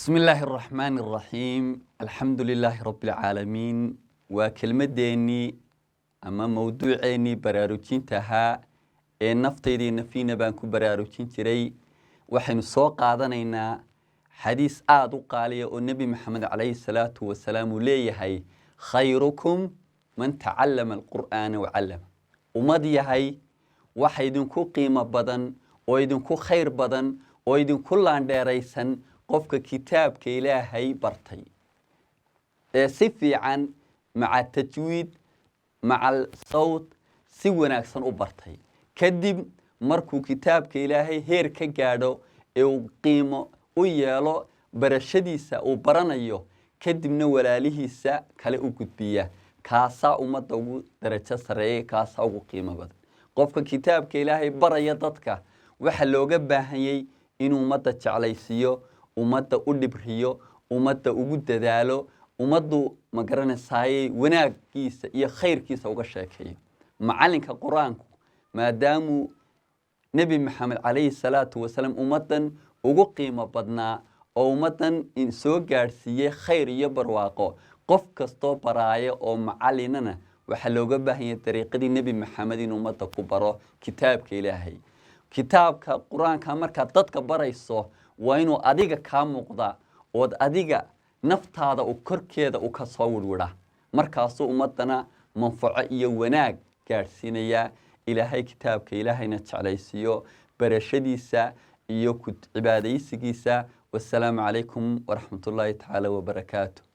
بسم الله الرحمن الرحيم الحمد لله رب العالمين وكلمة ديني أما موضوعيني براروجين تها نفتيدي نفينا بانكو براروجين تري وحين سوق عادنا حديث قالي والنبي محمد عليه الصلاة والسلام ليه خيركم من تعلم القرآن وعلم ومضي هاي وحيدنكو قيمة بدن ويدنكو خير بدن ويدنكو لانديريسن qofka kitaabka ilaahay bartay si fiican maca tajwiid maca sawt si wanaagsan u bartay kadib markuu kitaabka ilaahay heer ka gaadho ee uu qiimo u yeelo barashadiisa uu baranayo kadibna walaalihiisa kale u gudbiya kaasa umada ugu darajo sareeyay kaasa ugu qiimo badan qofka kitaabka ilaahay baraya dadka waxa looga baahanyay inuu umada jeclaysiyo umada u dhibriyo umada ugu dadaalo umadu ma garanaysaay wanaagiisa iyo khayrkiisa uga sheekeeyo macalinka quraanku maadaamu nabi maxamed calayhi salaatu wasalaam umadan ugu qiimo badnaa oo umadan in soo gaarsiiyay khayr iyo barwaaqo qof kasto baraayo oo macalinana waxa looga baahan yahay dariiqadii nabi maxamed in umada ku baro kitaabka ilaahay kitaabka quraanka marka dadka barayso waa inuu adiga ka muuqda oo adiga naftaada u korkeeda u ka soo wirwira markaas ummadana manfaco iyo wanaag gaarsiinaya ilaahay kitaabka ilaahayna jeclaysiyo barashadiisa iyo ku cibaadaysigiisa wasalaamu calaykum waraxmatullaahi tacaala wabarakaatuh